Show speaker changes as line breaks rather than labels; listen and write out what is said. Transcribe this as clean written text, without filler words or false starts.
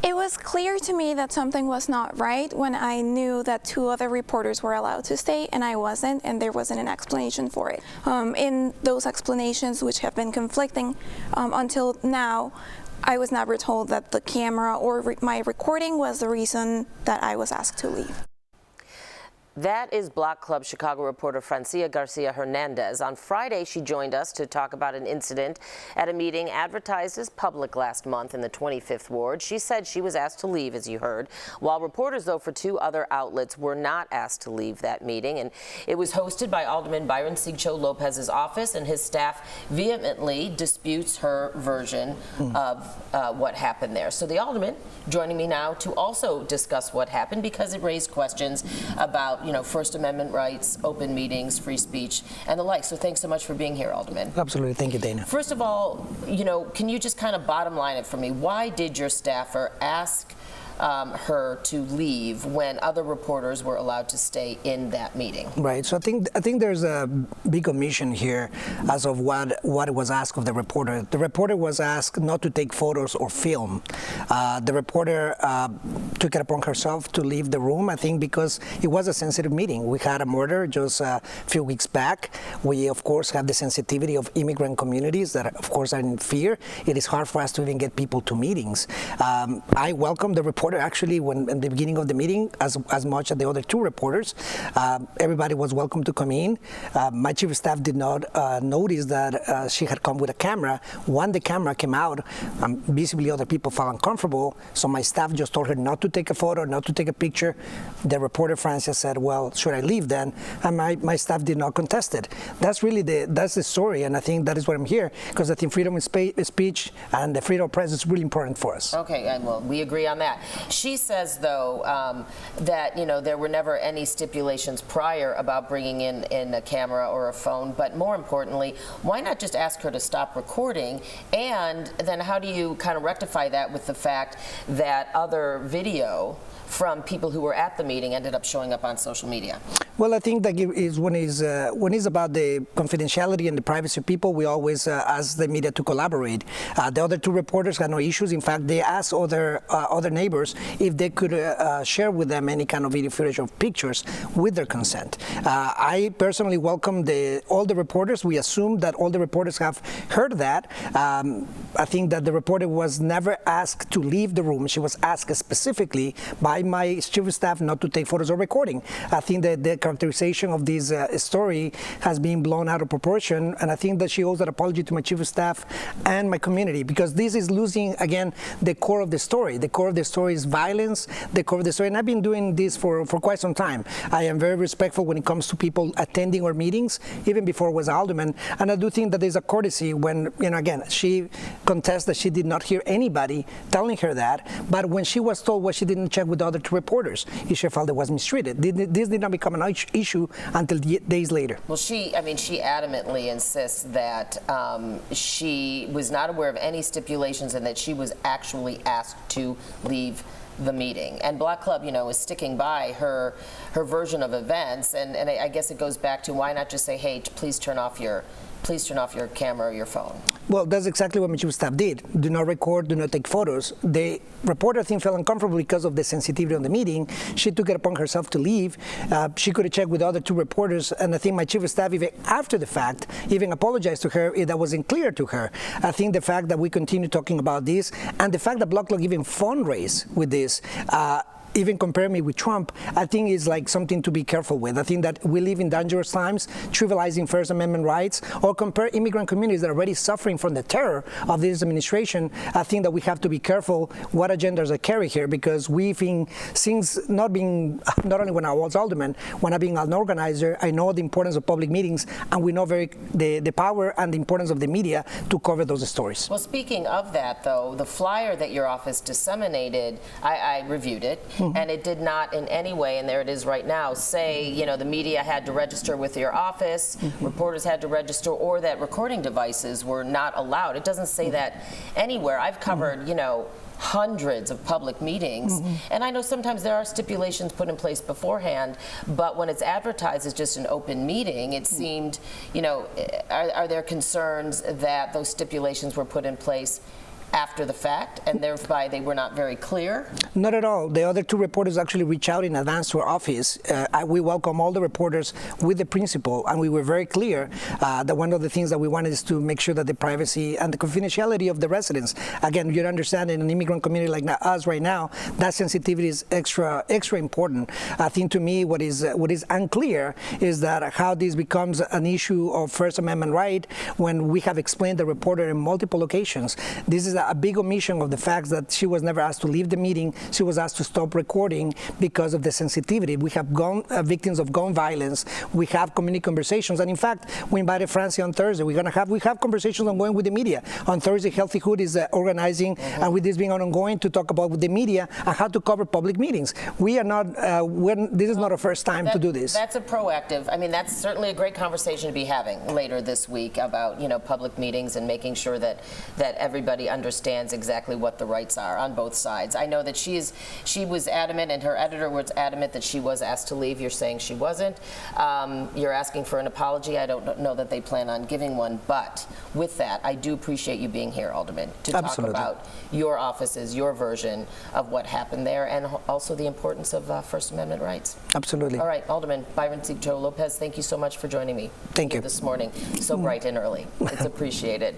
It was clear to me that something was not right when I knew that 2 other reporters were allowed to stay and I wasn't, and there wasn't an explanation for it. In those explanations, which have been conflicting until now, I was never told that the camera or my recording was the reason that I was asked to leave.
That is Block Club Chicago reporter Francia Garcia Hernandez. On Friday, she joined us to talk about an incident at a meeting advertised as public last month in the 25th Ward. She said she was asked to leave, as you heard, while reporters, though, for 2 other outlets were not asked to leave that meeting. And it was hosted by Alderman Byron Sigcho-Lopez's office, and his staff vehemently disputes her version of what happened there. So the Alderman joining me now to also discuss what happened, because it raised questions about First Amendment rights, open meetings, free speech, and the like. So thanks so much for being here, Alderman.
Absolutely. Thank you, Dana.
First of all, can you just kind of bottom line it for me? Why did your staffer ask her to leave when other reporters were allowed to stay in that meeting?
Right. So I think there's a big omission here as of what was asked of the reporter. The reporter was asked not to take photos or film. The reporter took it upon herself to leave the room, I think, because it was a sensitive meeting. We had a murder just a few weeks back. We, of course, have the sensitivity of immigrant communities that, of course, are in fear. It is hard for us to even get people to meetings. I welcome the reporter actually when at the beginning of the meeting as much as the other 2 reporters. Everybody was welcome to come in. My chief of staff did not notice that she had come with a camera. When the camera came out, visibly other people felt uncomfortable, so my staff just told her not to take a photo, not to take a picture. The reporter Francia said, well, should I leave then? And my staff did not contest it. That's really the story, and I think that is what I'm here, because I think freedom of speech and the freedom of press is really important for us.
Okay, well, we agree on that. She says, though, that there were never any stipulations prior about bringing in a camera or a phone, but more importantly, why not just ask her to stop recording? And then how do you kind of rectify that with the fact that other video from people who were at the meeting ended up showing up on social media?
Well, I think that is when it's about the confidentiality and the privacy of people, we always ask the media to collaborate. The other 2 reporters had no issues. In fact, they asked other neighbors if they could share with them any kind of video footage of pictures with their consent. I personally welcome all the reporters. We assume that all the reporters have heard that. I think that the reporter was never asked to leave the room. She was asked specifically by my chief of staff not to take photos or recording. I think that the characterization of this story has been blown out of proportion, and I think that she owes that apology to my chief of staff and my community, because this is losing, again, the core of the story. The core of the story is violence, the core of the story, and I've been doing this for quite some time. I am very respectful when it comes to people attending our meetings, even before I was alderman, and I do think that there's a courtesy when, again, she contests that she did not hear anybody telling her that, but when she was told what she didn't check with the other 2 reporters, she felt it was mistreated. This did not become an issue until days later.
Well, she adamantly insists that she was not aware of any stipulations and that she was actually asked to leave the meeting. And Block Club, is sticking by her version of events, and I guess it goes back to why not just say, hey, please turn off your camera or your phone.
Well, that's exactly what my chief of staff did. Do not record, do not take photos. The reporter, I think, felt uncomfortable because of the sensitivity of the meeting. She took it upon herself to leave. She could have checked with the other 2 reporters, and I think my chief of staff, even after the fact, even apologized to her if that wasn't clear to her. I think the fact that we continue talking about this, and the fact that Block Club even fundraised with this, even compare me with Trump, I think is like something to be careful with. I think that we live in dangerous times, trivializing First Amendment rights, or compare immigrant communities that are already suffering from the terror of this administration. I think that we have to be careful what agendas I carry here, because we've been, since not only when I was alderman, when I've been an organizer, I know the importance of public meetings, and we know the power and the importance of the media to cover those stories.
Well, speaking of that, though, the flyer that your office disseminated, I reviewed it, and it did not in any way, and there it is right now, say, the media had to register with your office, reporters had to register, or that recording devices were not allowed. It doesn't say that anywhere. I've covered, hundreds of public meetings, and I know sometimes there are stipulations put in place beforehand, but when it's advertised as just an open meeting, it seemed, are there concerns that those stipulations were put in place after the fact, and thereby they were not very clear?
Not at all. The other two reporters actually reached out in advance to our office. We welcome all the reporters with the principal, and we were very clear that one of the things that we wanted is to make sure that the privacy and the confidentiality of the residents. Again, you understand in an immigrant community like us right now, that sensitivity is extra important. I think to me what is unclear is that how this becomes an issue of First Amendment right when we have explained the reporter in multiple occasions. This is a big omission of the fact that she was never asked to leave the meeting. She was asked to stop recording because of the sensitivity. We have victims of gun violence. We have community conversations, and in fact, we invited Francie on Thursday. We have conversations ongoing with the media. On Thursday, Healthy Hood is organizing, and with this being ongoing, to talk about with the media and how to cover public meetings. We are not. This is not our first time to do this.
That's a proactive. I mean, that's certainly a great conversation to be having later this week about public meetings and making sure that everybody understands exactly what the rights are on both sides. I know that she was adamant, and her editor was adamant that she was asked to leave. You're saying she wasn't. You're asking for an apology. I don't know that they plan on giving one, but with that, I do appreciate you being here, Alderman, to talk about your office's, your version of what happened there, and also the importance of First Amendment rights.
Absolutely.
All right, Alderman Byron Sigcho-Lopez, thank you so much for joining me.
Thank you.
This morning, so bright and early. It's appreciated.